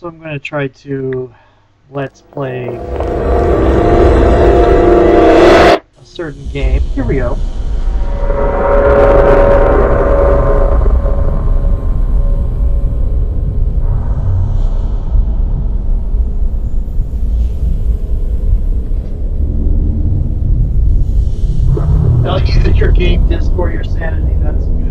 So I'm going to try to let's play a certain game. Here we go. Tell you that your game did score your sanity. That's good.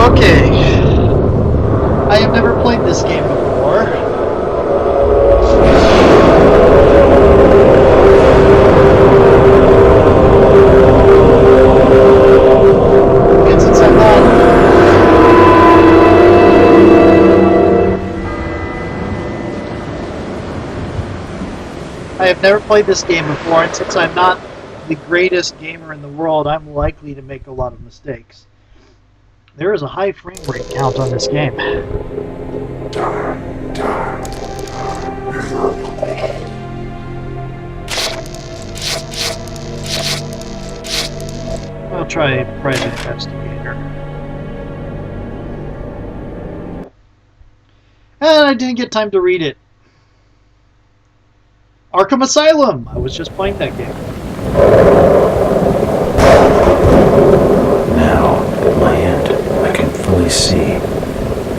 Okay. I have never played this game before. And since I'm not... I have never played this game before, and since I'm not the greatest gamer in the world, I'm likely to make a lot of mistakes. There is a high frame rate count on this game. I'll try Private Investigator. And I didn't get time to read it. Arkham Asylum! I was just playing that game. Now, at my end, I can fully see.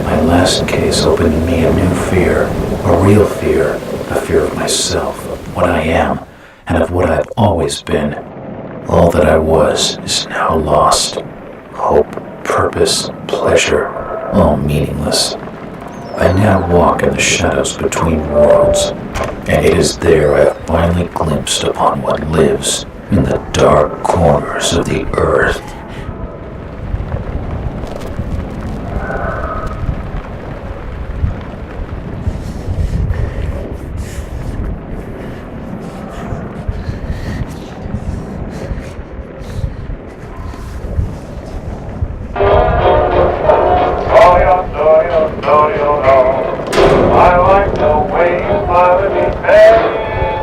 My last case opened in me a new fear, a real fear, a fear of myself, of what I am, and of what I've always been. All that I was is now lost. Hope, purpose, pleasure, all meaningless. I now walk in the shadows between worlds, and it is there I have finally glimpsed upon what lives in the dark corners of the earth.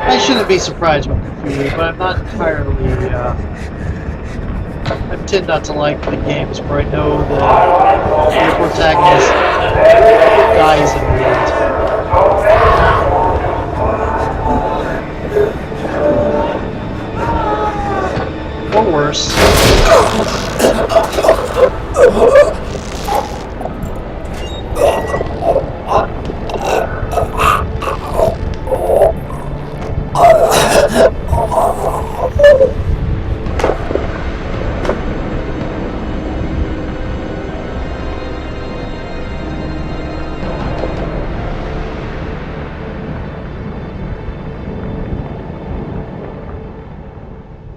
I shouldn't be surprised with Cthulhu, but I'm not entirely, I tend not to like the games where I know the protagonist dies in the end. Or worse.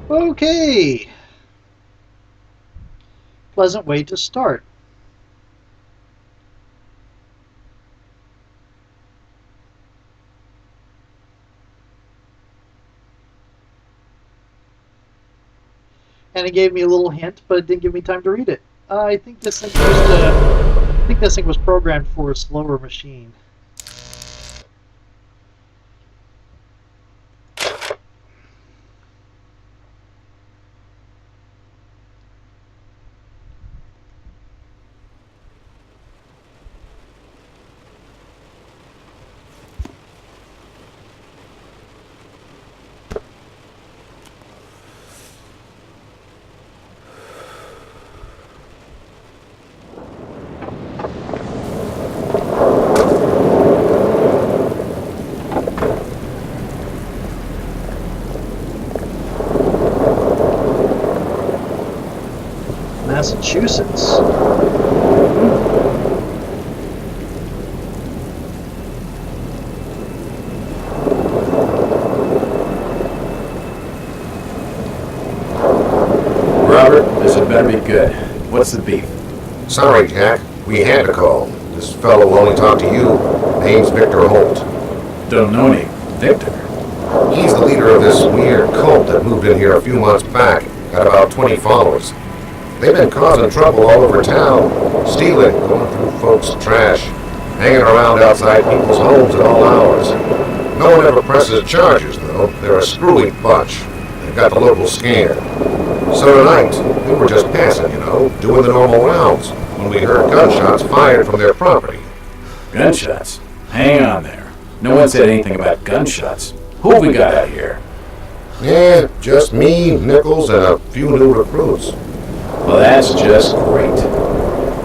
Okay. Pleasant way to start. And it gave me a little hint, but it didn't give me time to read it. I think this thing was programmed for a slower machine. Massachusetts. Robert, this had better be good. What's the beef? Sorry, Jack. We had to call. This fellow will only talk to you. Name's Victor Holt. Don't know any. Victor? He's the leader of this weird cult that moved in here a few months back. Got about 20 followers. They've been causing trouble all over town. Stealing, going through folks' trash, hanging around outside people's homes at all hours. No one ever presses charges, though. They're a screwy bunch. They've got the local scared. So tonight, we were just passing, doing the normal rounds, when we heard gunshots fired from their property. Gunshots? Hang on there. No one said anything about gunshots. Who have we got out here? Yeah, just me, Nichols, and a few new recruits. Well, that's just great.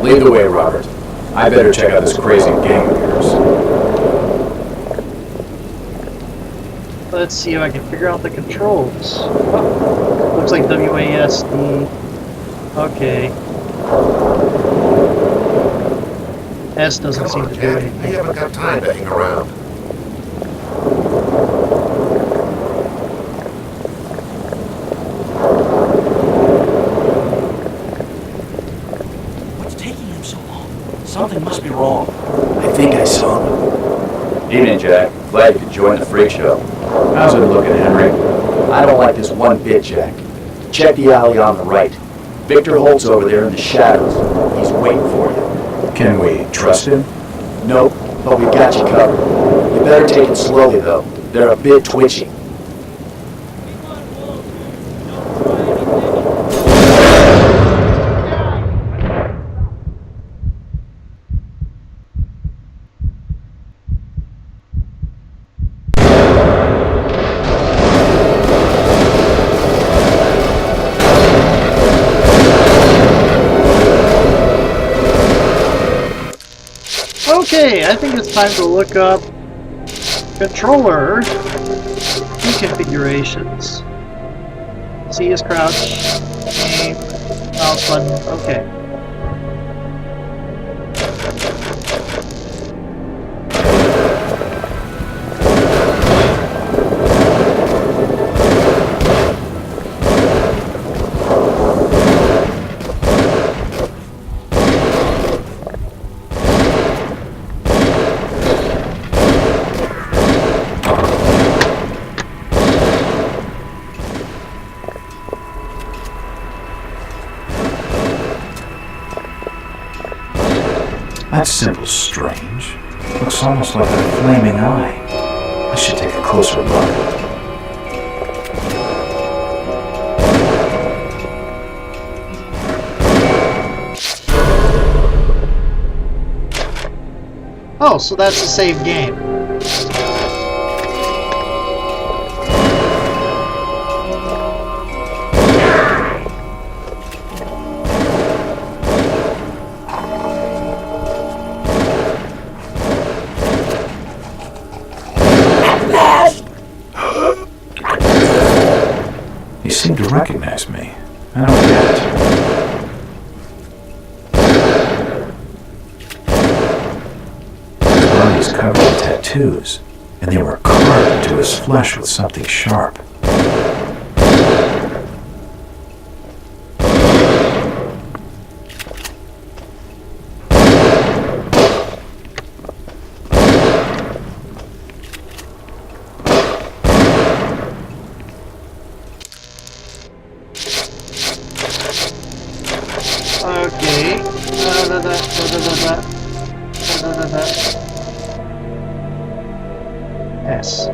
Lead the way, Robert. I better check out this crazy gang of yours. Let's see if I can figure out the controls. Oh, looks like WASD. Okay. S doesn't seem to do Jack. anything. We haven't got time to hang around. What's taking him so long? Something must be wrong. I think I saw him. Evening, Jack. Glad you could join the freak show. How's it looking, Henry? I don't like this one bit, Jack. Check the alley on the right. Victor Holt's over there in the shadows. He's waiting for you. Can we trust him? Nope, but we got you covered. You better take it slowly, though. They're a bit twitchy. Okay, I think it's time to look up controller configurations. C is crouch, aim, mouse button, okay. That symbol's strange. Looks almost like a flaming eye. I should take a closer look. Oh, so that's a save game. You seem to recognize me. I don't get it. His body's covered in tattoos, and they were carved into his flesh with something sharp. Okay. S.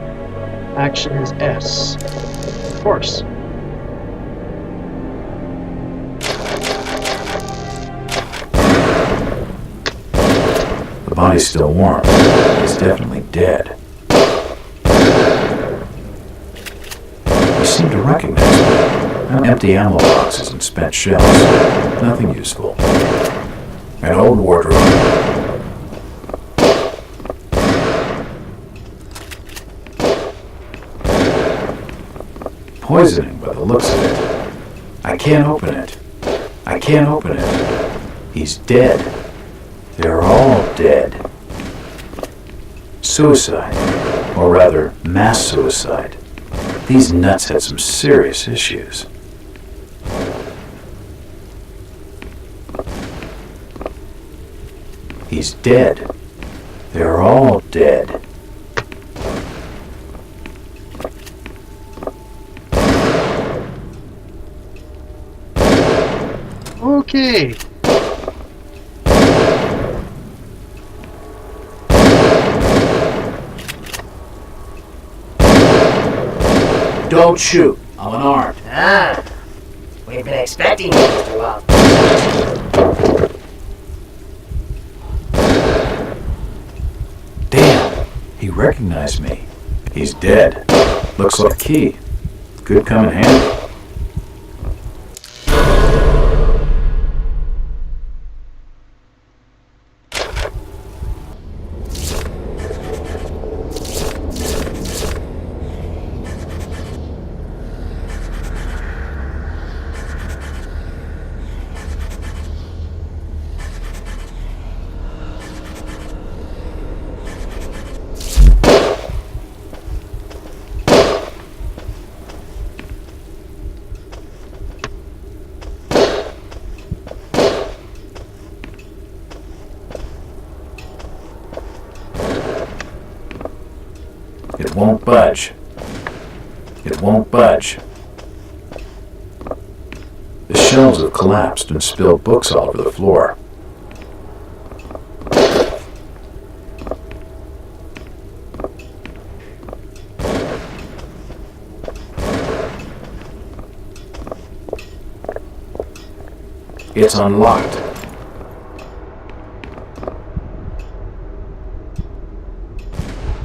Action is S. Of course. The body's still warm. He's definitely dead. You seem to recognize me. Empty ammo boxes and spent shells. Nothing useful. An old wardrobe. Poisoning by the looks of it. I can't open it. I can't open it. He's dead. They're all dead. Suicide. Or rather, mass suicide. These nuts had some serious issues. He's dead. They're all dead. Okay. Don't shoot. I'm unarmed. Ah, we've been expecting you, Mr. Love. Damn, he recognized me. He's dead. Looks like a key. Could come in handy. It won't budge. It won't budge. The shelves have collapsed and spilled books all over the floor. It's unlocked.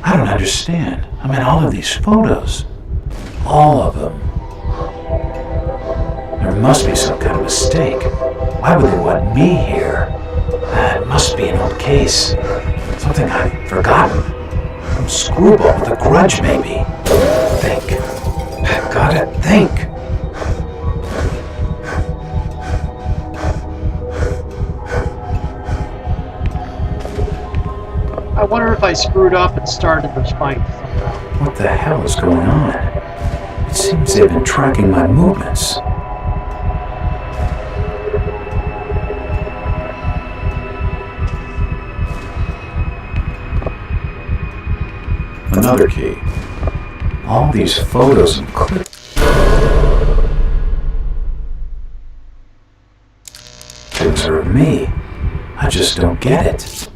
I don't understand. I mean, all of these photos. All of them. There must be some kind of mistake. Why would they want me here? It must be an old case. Something I've forgotten. Some screwball with a grudge, maybe. Think. I've gotta think. I wonder if I screwed up and started this fight somehow. What the hell is going on? It seems they've been tracking my movements. Another key. All these photos and clips. Things are of me. I just don't get it.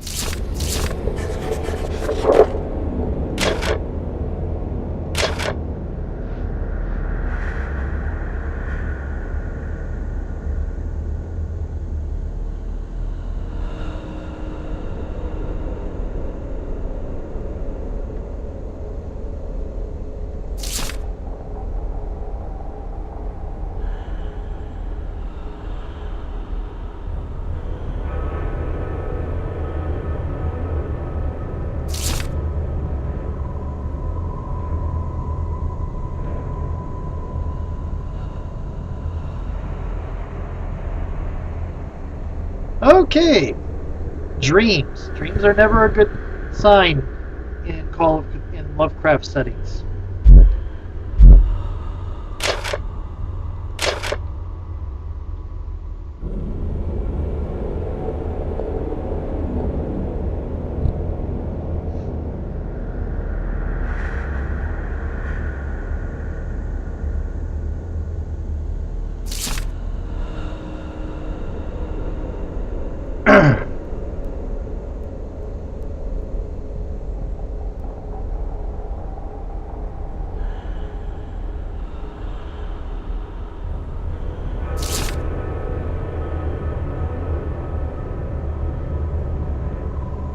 Okay, dreams. Dreams are never a good sign in Lovecraft settings.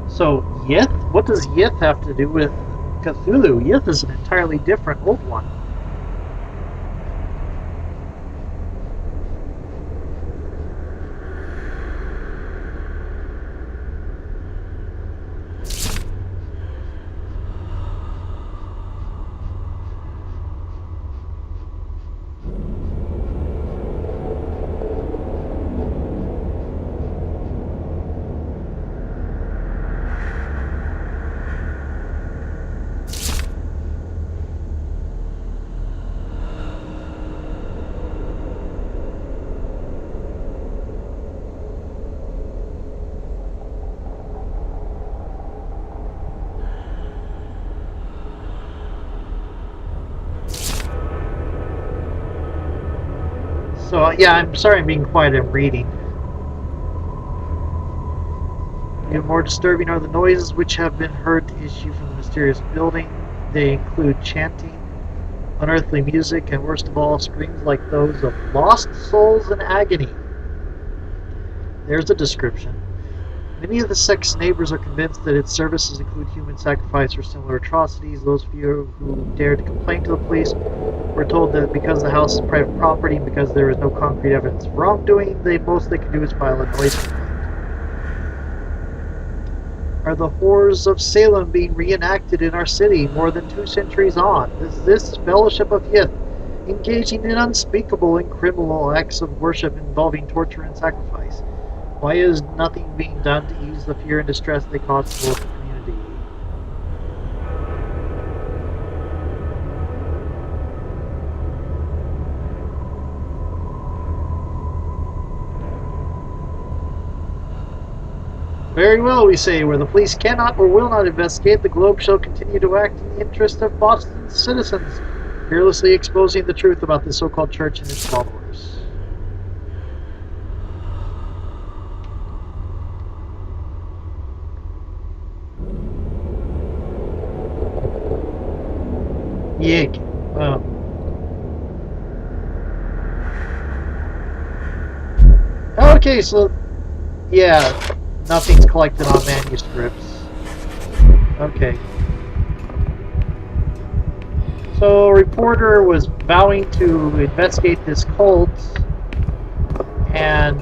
So, Yith? What does Yith have to do with Cthulhu? Yith is an entirely different old one. So, yeah, I'm sorry I'm being quiet, I'm reading. Even more disturbing are the noises which have been heard to issue from the mysterious building. They include chanting, Unearthly music, and worst of all, screams like those of lost souls in agony. There's a description. Many of the sect's neighbors are convinced that its services include human sacrifice or similar atrocities. Those few who dared to complain to the police were told that because the house is private property and because there is no concrete evidence of wrongdoing, the most they can do is file a noise complaint. Are the horrors of Salem being reenacted in our city more than 2 centuries on? Is this Fellowship of Yith engaging in unspeakable and criminal acts of worship involving torture and sacrifice? Why is nothing being done to ease the fear and distress they cause to the local community? Very well, we say. Where the police cannot or will not investigate, the Globe shall continue to act in the interest of Boston's citizens, fearlessly exposing the truth about the so-called church and its followers. Yig. Okay, so yeah, nothing's collected on manuscripts. Okay. So a reporter was vowing to investigate this cult and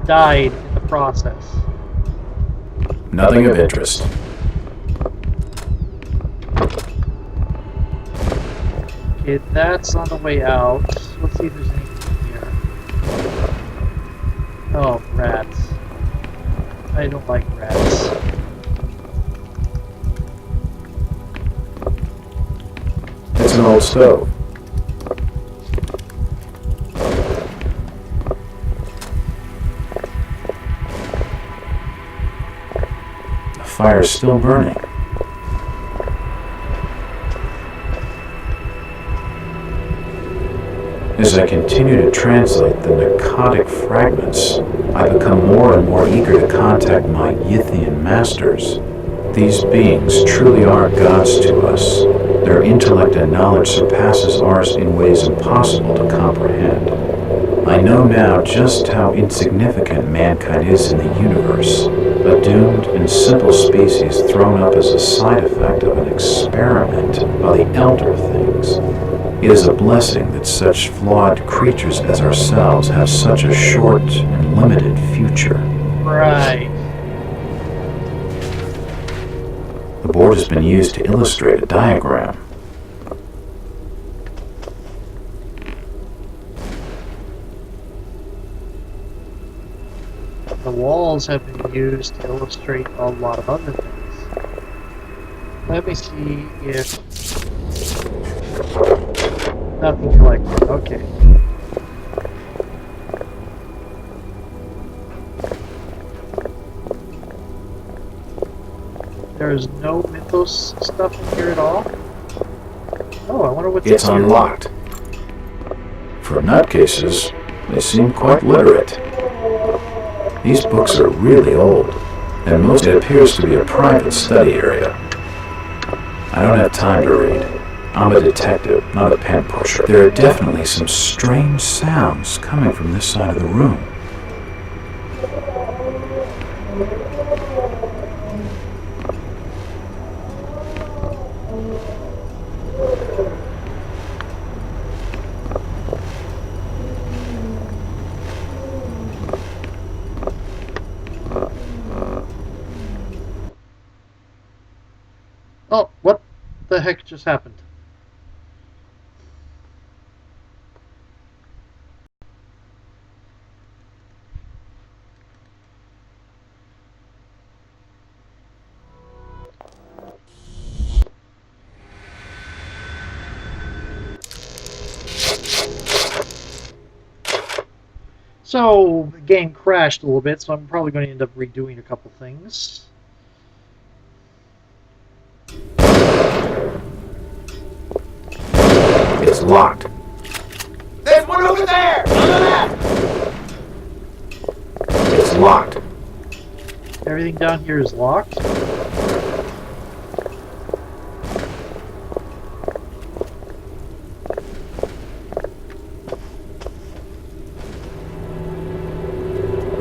died in the process. Nothing of interest. Okay, that's on the way out. Let's see if there's anything here. Oh, rats. I don't like rats. It's an old stove. The fire's still burning. As I continue to translate the narcotic fragments, I become more and more eager to contact my Yithian masters. These beings truly are gods to us. Their intellect and knowledge surpasses ours in ways impossible to comprehend. I know now just how insignificant mankind is in the universe, a doomed and simple species thrown up as a side effect of an experiment by the elder things. It is a blessing that such flawed creatures as ourselves have such a short and limited future. Right. The board has been used to illustrate a diagram. The walls have been used to illustrate a lot of other things. Let me see if... Nothing collected. Okay. There's no Mythos stuff in here at all? Oh, I wonder what's It's in here. unlocked. For nutcases, they seem quite literate. These books are really old, and most it appears to be a private study area. I don't have time to read. I'm a detective, not a pen pusher. There are definitely some strange sounds coming from this side of the room. Oh, what the heck just happened? So, the game crashed a little bit, so I'm probably going to end up redoing a couple things. It's locked. There's one over there! On the left! It's locked. Everything down here is locked.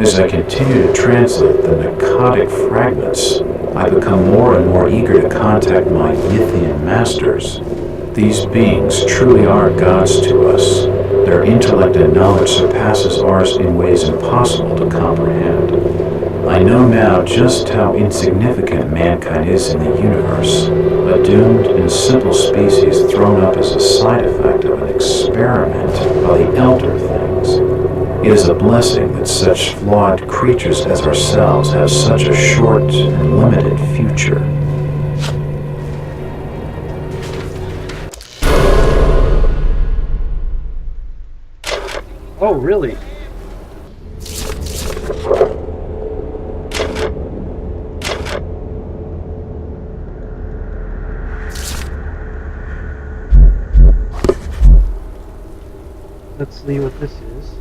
As I continue to translate the narcotic fragments, I become more and more eager to contact my Yithian masters. These beings truly are gods to us. Their intellect and knowledge surpasses ours in ways impossible to comprehend. I know now just how insignificant mankind is in the universe, a doomed and simple species thrown up as a side effect of an experiment by the elder things. It is a blessing that such flawed creatures as ourselves have such a short and limited future. Oh, really? Let's see what this is.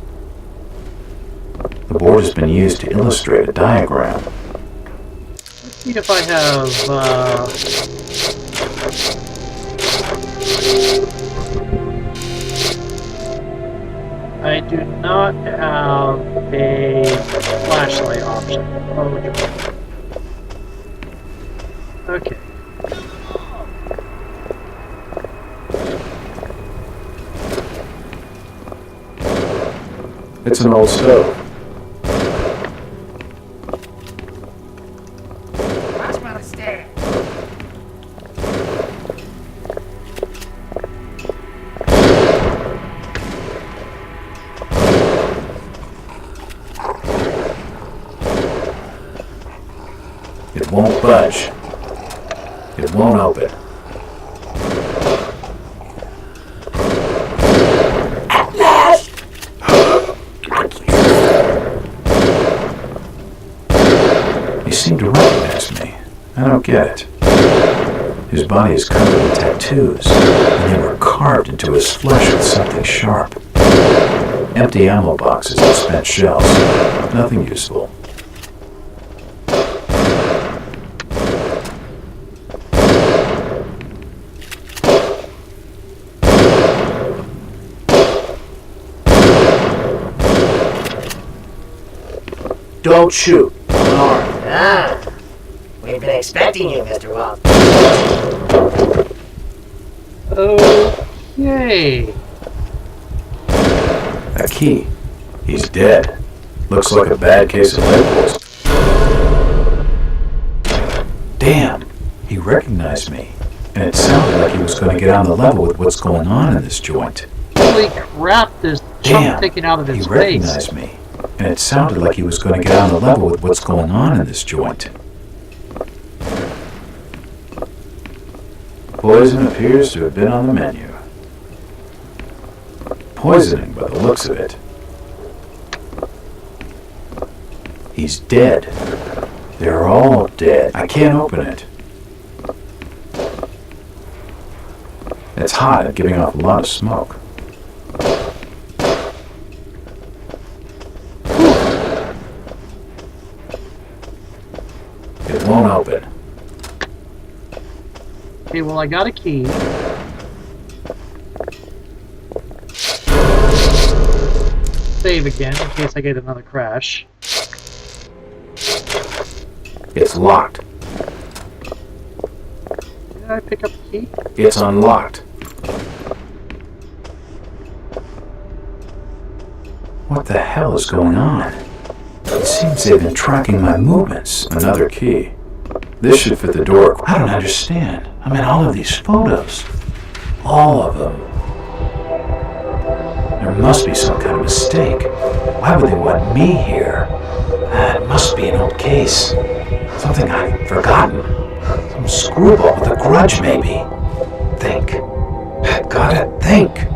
The board has been used to illustrate a diagram. Let's see if I have, I do not have a flashlight option. Oh, okay. It's an old stove. Watch where I stare. It won't budge. It won't open. He seemed to recognize me. I don't get it. His body is covered in tattoos, and they were carved into his flesh with something sharp. Empty ammo boxes and spent shells. Nothing useful. Don't shoot. Ah, we've been expecting you, Mr. Walt. Okay. A key. He's dead. Looks like a bad case of lead poisoning. Damn. He recognized me. And it sounded like he was going to get on the level with what's going on in this joint. Holy crap, there's chunk taken out of his he face. recognized me. And it sounded like he was going to get on the level with what's going on in this joint. Poison appears to have been on the menu. Poisoning by the looks of it. He's dead. They're all dead. I can't open it. It's hot and giving off a lot of smoke. It won't open. Okay, well, I got a key. Save again in case I get another crash. It's locked. Did I pick up the key? It's unlocked. What the hell is going on? It seems they've been tracking my movements. Another key. This should fit the door. I don't understand. I mean, all of these photos. All of them. There must be some kind of mistake. Why would they want me here? It must be an old case. Something I've forgotten. Some screwball with a grudge, maybe. Think. Gotta think.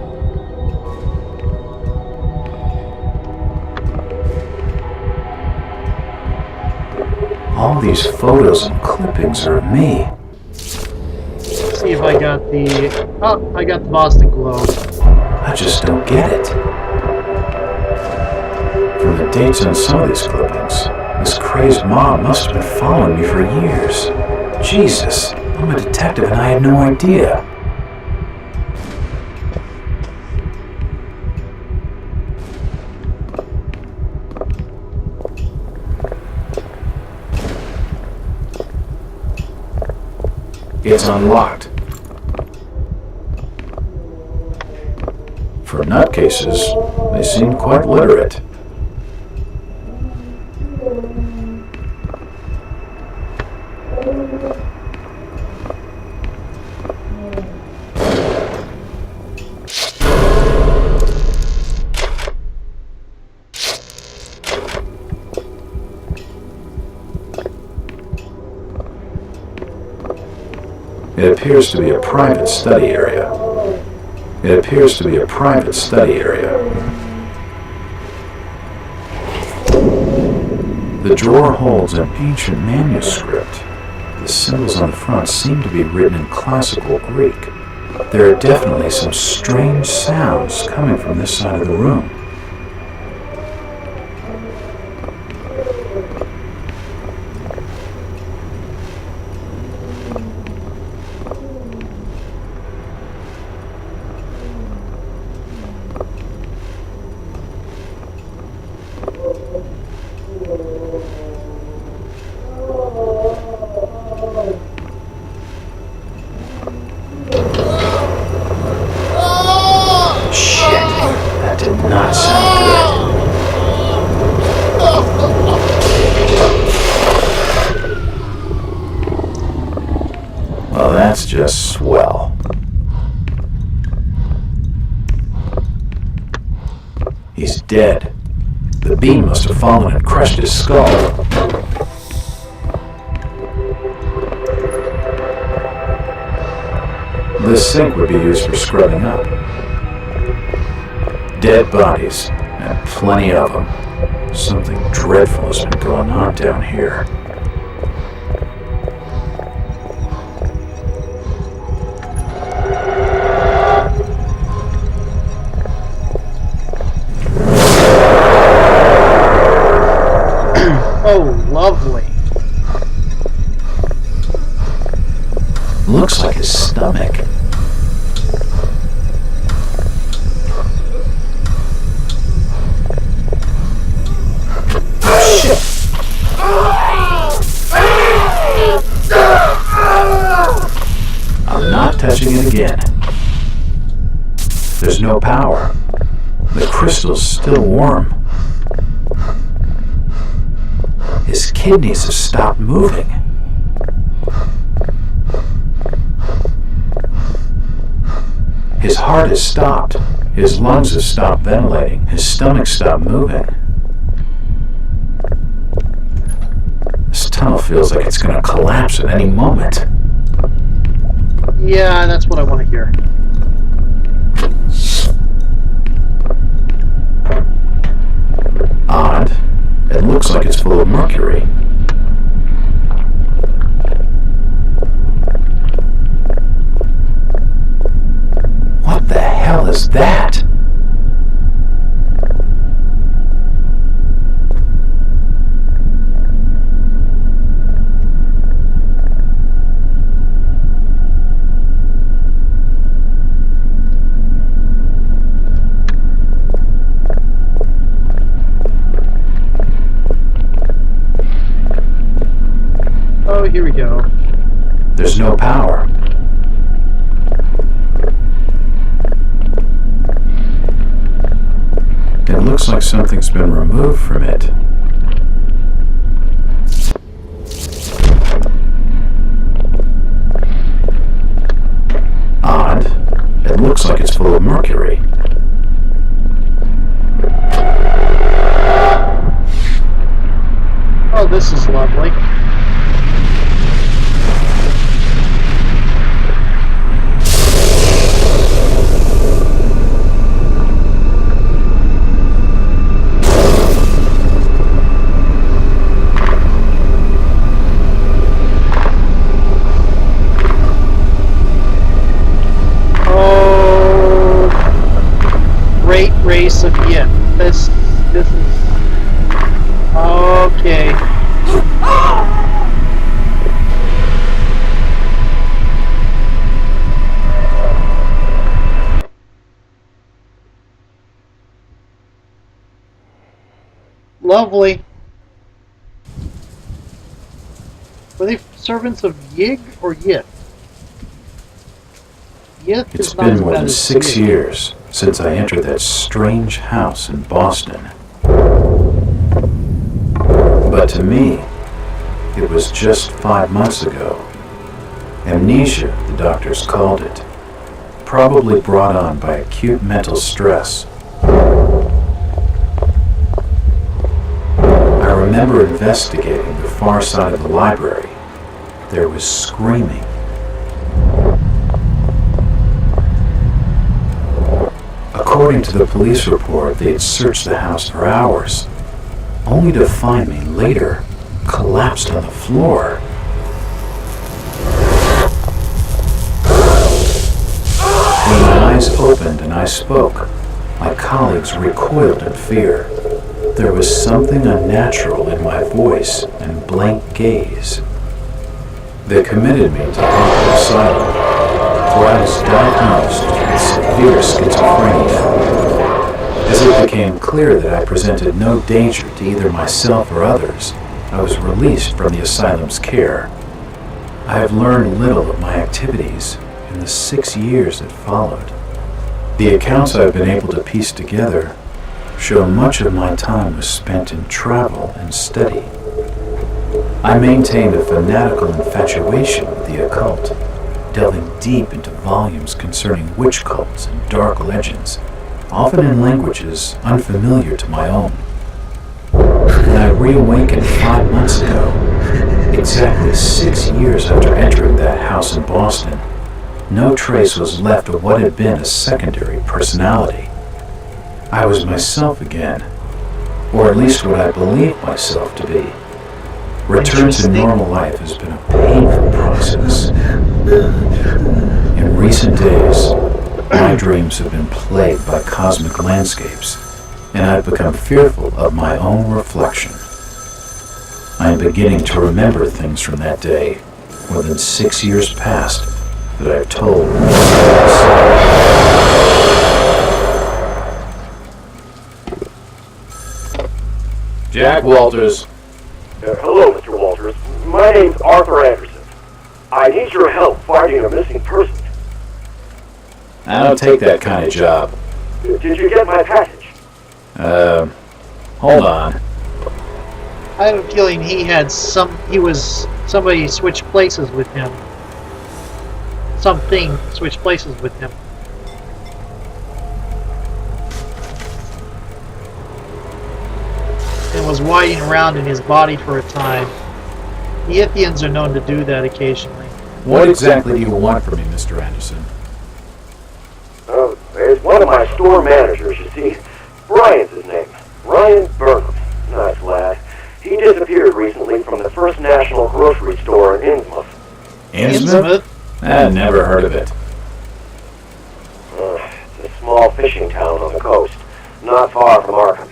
All these photos and clippings are of me. Let's see if I got the... Oh, I got the Boston Globe. I just don't get it. From the dates on some of these clippings, this crazed mob must have been following me for years. Jesus, I'm a detective and I had no idea. It's unlocked. For nutcases, they seem quite literate. It appears to be a private study area. It appears to be a private study area. The drawer holds an ancient manuscript. The symbols on the front seem to be written in classical Greek. There are definitely some strange sounds coming from this side of the room. Not sound good. Well, that's just swell. He's dead. The beam must have fallen and crushed his skull. This sink would be used for scrubbing up. Dead bodies, and plenty of them. Something dreadful has been going on down here. Oh, lovely. Looks like his stomach. I'm not touching it again. There's no power. The crystal's still warm. His kidneys have stopped moving. His heart has stopped. His lungs have stopped ventilating. His stomach stopped moving. This tunnel feels like it's going to collapse at any moment. Yeah, that's what I want to hear. Odd. It looks like it's full of mercury. What the hell is that? Oh, here we go. There's no power. It looks like something's been removed from it. Odd. It looks like it's full of mercury. Oh, this is lovely. Race of Yip. This is okay. Lovely. Were they servants of Yig or Yip? Yith It's is not been as more bad than as 6 you. years since I entered that strange house in Boston. But to me, it was just 5 months ago. Amnesia, the doctors called it, probably brought on by acute mental stress. I remember investigating the far side of the library. There was screaming. According to the police report, they had searched the house for hours, only to find me later collapsed on the floor. When my eyes opened and I spoke, my colleagues recoiled in fear. There was something unnatural in my voice and blank gaze. They committed me to Harvard Asylum, where I was diagnosed with severe schizophrenia. As it became clear that I presented no danger to either myself or others, I was released from the asylum's care. I have learned little of my activities in the 6 years that followed. The accounts I've been able to piece together show much of my time was spent in travel and study. I maintained a fanatical infatuation with the occult, delving deep into volumes concerning witch cults and dark legends, often in languages unfamiliar to my own. When I reawakened 5 months ago, exactly 6 years after entering that house in Boston, no trace was left of what had been a secondary personality. I was myself again, or at least what I believed myself to be. Return to normal life has been a painful process. In recent days, my dreams have been plagued by cosmic landscapes, and I've become fearful of my own reflection. I am beginning to remember things from that day, more than 6 years past, that I've told no one else. Jack Walters. Hello, Mr. Walters. My name's Arthur Anderson. I need your help finding a missing person. I don't take that kind of job. Did you get my package? Hold on. I have a feeling somebody switched places with him. Something switched places with him. And was winding around in his body for a time. The Ithians are known to do that occasionally. What exactly do you want from me, Mr. Anderson? There's one of my store managers, you see. Brian's his name. Ryan Burnham. Nice lad. He disappeared recently from the First National Grocery Store in Innsmouth. Innsmouth? I never heard of it. It's a small fishing town on the coast, not far from Arkham.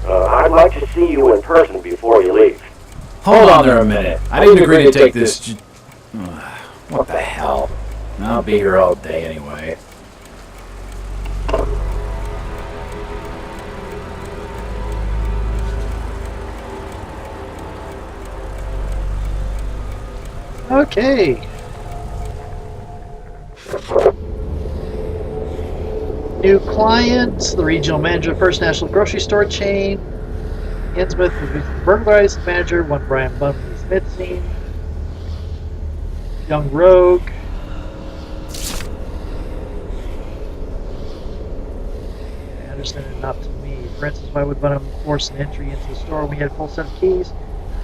I'd like to see you in person before you leave. Hold on there a minute. I didn't agree to take this. What the hell? I'll be here all day anyway. Okay. New client, the regional manager of First National Grocery Store chain. Innsmouth was burglarized manager, one Brian Bum is missing. Young rogue. Anderson and not to me. For instance, why would Bunham force an entry into the store when we had a full set of keys?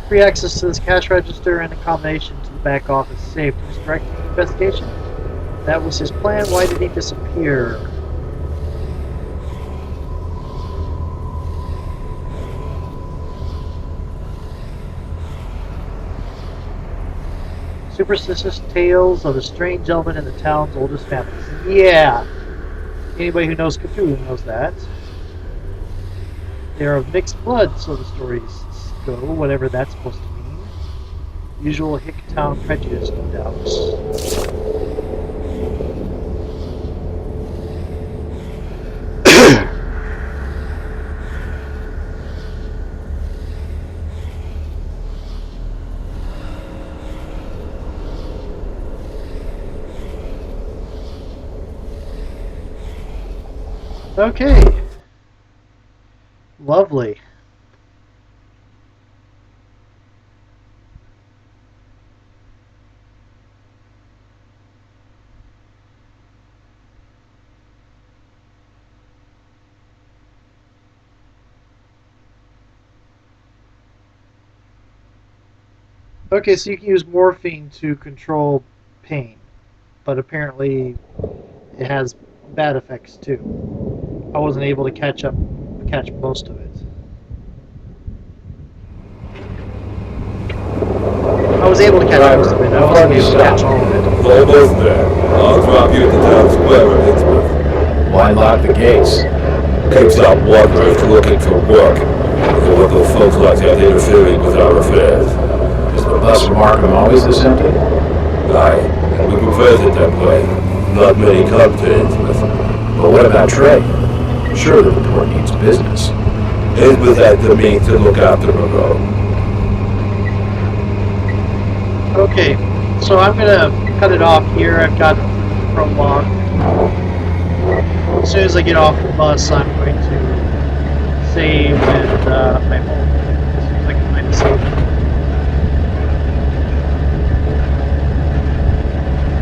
Free access to this cash register and a combination to the back office safe to misdirect the investigation. That was his plan. Why did he disappear? Superstitious tales of the strange element in the town's oldest families. Yeah. Anybody who knows Cthulhu knows that. They are of mixed blood, so the stories go, whatever that's supposed to mean. Usual Hicktown prejudice, no doubt. Okay. Lovely. Okay, so you can use morphine to control pain, but apparently it has bad effects too. I wasn't able to catch most of it. I was able to catch most of it. I wasn't able to catch all of it. Almost there. I'll drop you at the town square in Innsmouth. Why lock the gates? Keeps out wanderers looking for work. The local folks like that interfering with our affairs. Is the bus from Arkham always this empty? Aye, and we prefers it that way. Not many come to Innsmouth. But what about trade? Surely the port needs business. Innsmouth had the means to look after her own. Okay, so I'm gonna cut it off here. I've got prologue. As soon as I get off the bus, I'm going to save and my home. As soon as I can find a save.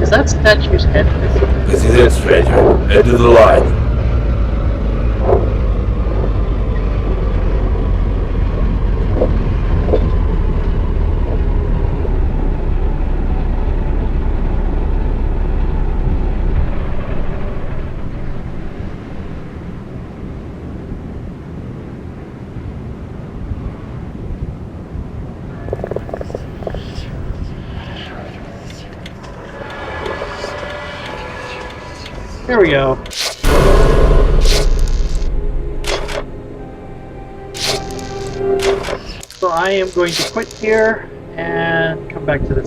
Is that statue's head missing? This is it, stranger. End of the line. There we go. So I am going to quit here and come back to this.